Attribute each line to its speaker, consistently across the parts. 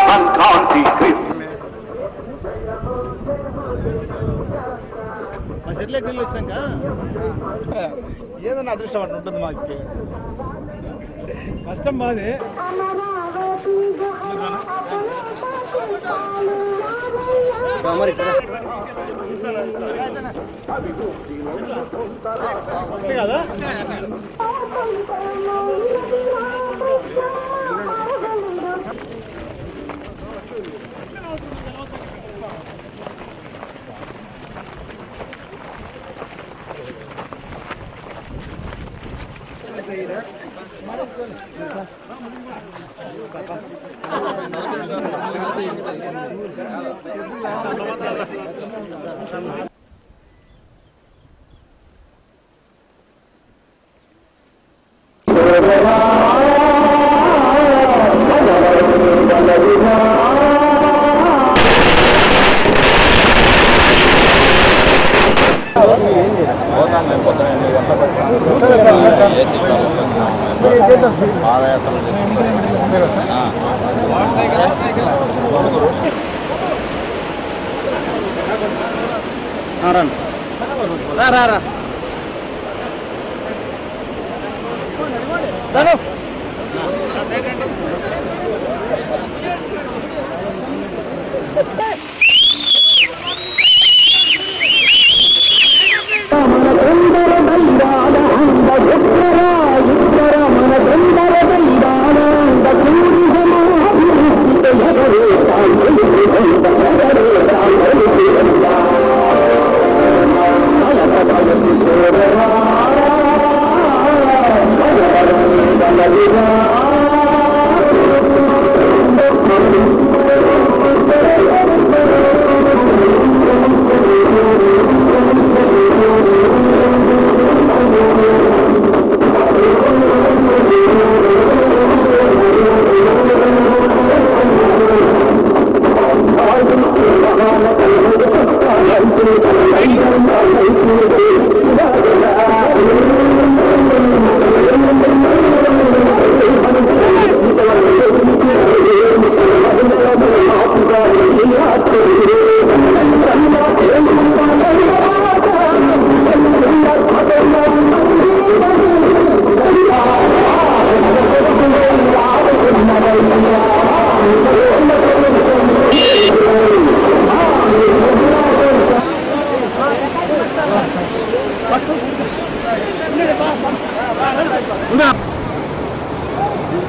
Speaker 1: సంక్రాంతి
Speaker 2: మా చెట్లకి నీళ్ళు వచ్చినాక ఏదన్నా అదృష్టం అట్లా ఉంటుంది మాకు కష్టం బాధే కదా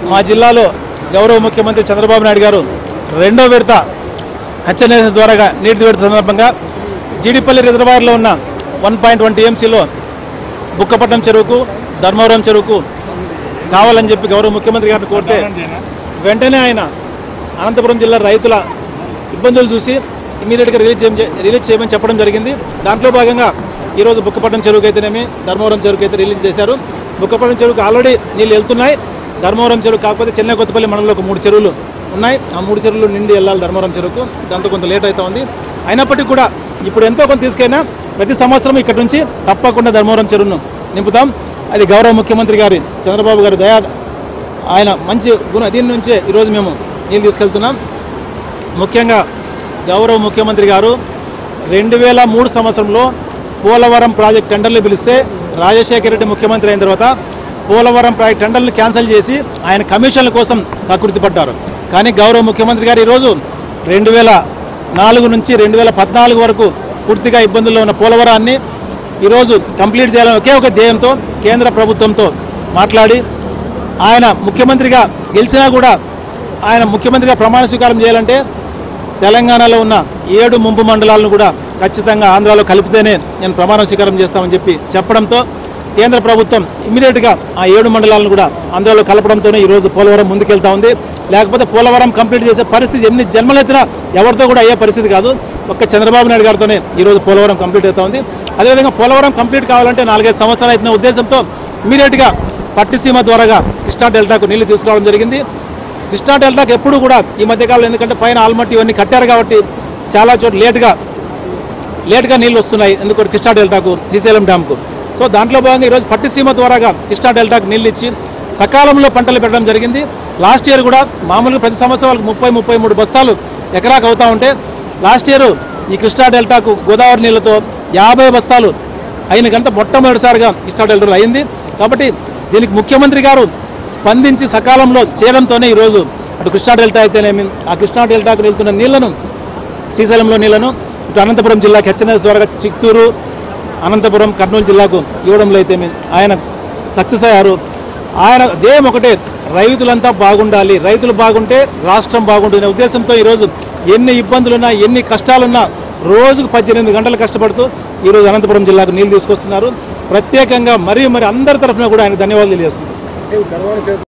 Speaker 2: మా జిల్లాలో గౌరవ ముఖ్యమంత్రి చంద్రబాబు నాయుడు గారు రెండో విడత హెచ్ఎన్ఎస్ ద్వారా నీటి విడత సందర్భంగా జీడిపల్లి రిజర్వాయర్లో ఉన్న 1.1 టీఎంసీలో బుక్కపట్నం చెరువుకు ధర్మవరం చెరువుకు కావాలని చెప్పి గౌరవ ముఖ్యమంత్రి గారిని కోరితే వెంటనే ఆయన అనంతపురం జిల్లా రైతుల ఇబ్బందులు చూసి ఇమీడియట్గా రిలీజ్ చేయమని చెప్పడం జరిగింది. దాంట్లో భాగంగా ఈరోజు బుక్కపట్నం చెరువుకి అయితేనేమి ధర్మవరం చెరువుకి అయితే రిలీజ్ చేశారు. బుక్కపట్నం చెరువుకి ఆల్రెడీ నీళ్ళు వెళ్తున్నాయి. ధర్మవరం చెరువు కాకపోతే చెన్నై కొత్తపల్లి మండలంలో ఒక 3 చెరువులు ఉన్నాయి. ఆ 3 చెరువులు నిండి వెళ్ళాలి ధర్మవరం చెరువుకు. దాంతో కొంత లేట్ అవుతా ఉంది. అయినప్పటికీ కూడా ఇప్పుడు ఎంతో కొంత తీసుకైనా ప్రతి సంవత్సరం ఇక్కడ నుంచి తప్పకుండా ధర్మవరం చెరువును నింపుతాం. అది గౌరవ ముఖ్యమంత్రి గారి చంద్రబాబు గారి దయా ఆయన మంచి దీని నుంచే ఈరోజు మేము నీళ్ళు తీసుకెళ్తున్నాం. ముఖ్యంగా గౌరవ ముఖ్యమంత్రి గారు 2003 సంవత్సరంలో పోలవరం ప్రాజెక్ట్ టెండర్లు పిలిస్తే రాజశేఖర రెడ్డి ముఖ్యమంత్రి అయిన తర్వాత పోలవరం ప్రాజెక్ట్ టెండర్లు క్యాన్సిల్ చేసి ఆయన కమిషన్ల కోసం కకృతి పడ్డారు. కానీ గౌరవ ముఖ్యమంత్రి గారు ఈరోజు 2004 నుంచి 2014 వరకు పూర్తిగా ఇబ్బందుల్లో ఉన్న పోలవరాన్ని ఈరోజు కంప్లీట్ చేయాలని ఒకే ఒక ధ్యేయంతో కేంద్ర ప్రభుత్వంతో మాట్లాడి ఆయన ముఖ్యమంత్రిగా గెలిచినా కూడా ఆయన ముఖ్యమంత్రిగా ప్రమాణ స్వీకారం చేయాలంటే తెలంగాణలో ఉన్న 7 ముంపు మండలాలను కూడా ఖచ్చితంగా ఆంధ్రాలో కలిపితేనే నేను ప్రమాణ స్వీకారం చేస్తామని చెప్పడంతో కేంద్ర ప్రభుత్వం ఇమీడియట్గా ఆ 7 మండలాలను కూడా ఆంధ్రాలో కలపడంతోనే ఈరోజు పోలవరం ముందుకెళ్తా ఉంది. లేకపోతే పోలవరం కంప్లీట్ చేసే పరిస్థితి ఎన్ని జన్మలెత్తినా ఎవరితో కూడా అయ్యే పరిస్థితి కాదు. ఒక్క చంద్రబాబు నాయుడు గారితోనే ఈరోజు పోలవరం కంప్లీట్ అవుతా ఉంది. అదేవిధంగా పోలవరం కంప్లీట్ కావాలంటే 4-5 సంవత్సరాలు అవుతున్న ఉద్దేశంతో ఇమీడియట్గా పట్టిసీమ ద్వారాగా కృష్ణా డెల్టాకు నీళ్లు తీసుకురావడం జరిగింది. కృష్ణా డెల్టాకు ఎప్పుడు కూడా ఈ మధ్యకాలంలో ఎందుకంటే పైన ఆల్మట్టి ఇవన్నీ కట్టారు కాబట్టి చాలా చోట్ల లేట్గా నీళ్ళు వస్తున్నాయి. ఎందుకంటే కృష్ణా డెల్టాకు శ్రీశైలం డ్యామ్కు. సో దాంట్లో భాగంగా ఈరోజు పట్టిసీమ ద్వారాగా కృష్ణా డెల్టాకు నీళ్ళు ఇచ్చి సకాలంలో పంటలు పెట్టడం జరిగింది. లాస్ట్ ఇయర్ కూడా మామూలుగా ప్రతి సంవత్సరం వాళ్ళకి 30-33 బస్తాలు ఎకరాకు అవుతా ఉంటే లాస్ట్ ఇయర్ ఈ కృష్ణా డెల్టాకు గోదావరి నీళ్లతో 50 బస్తాలు అయిన గంట మొట్టమొదటిసారిగా కృష్ణా డెల్టాలో అయింది. కాబట్టి దీనికి ముఖ్యమంత్రి గారు స్పందించి సకాలంలో చేయడంతోనే ఈరోజు అటు కృష్ణా డెల్టా అయితేనేమి ఆ కృష్ణా డెల్టాకు వెళ్తున్న నీళ్లను శ్రీశైలంలో నీళ్లను ఇటు అనంతపురం జిల్లాకి హెచ్ఎన్ఎస్ ద్వారా చిత్తూరు అనంతపురం కర్నూలు జిల్లాకు ఇవ్వడంలో అయితే ఆయన సక్సెస్ అయ్యారు. ఆయన ధ్యేయం ఒకటే, రైతులంతా బాగుండాలి, రైతులు బాగుంటే రాష్ట్రం బాగుంటుంది ఉద్దేశంతో ఈరోజు ఎన్ని ఇబ్బందులున్నా ఎన్ని కష్టాలున్నా రోజుకు 18 గంటలు కష్టపడుతూ ఈరోజు అనంతపురం జిల్లాకు నీళ్లు తీసుకొస్తున్నారు. ప్రత్యేకంగా మరి అందరి తరఫున కూడా ఆయన ధన్యవాదాలు తెలియజేస్తున్నారు.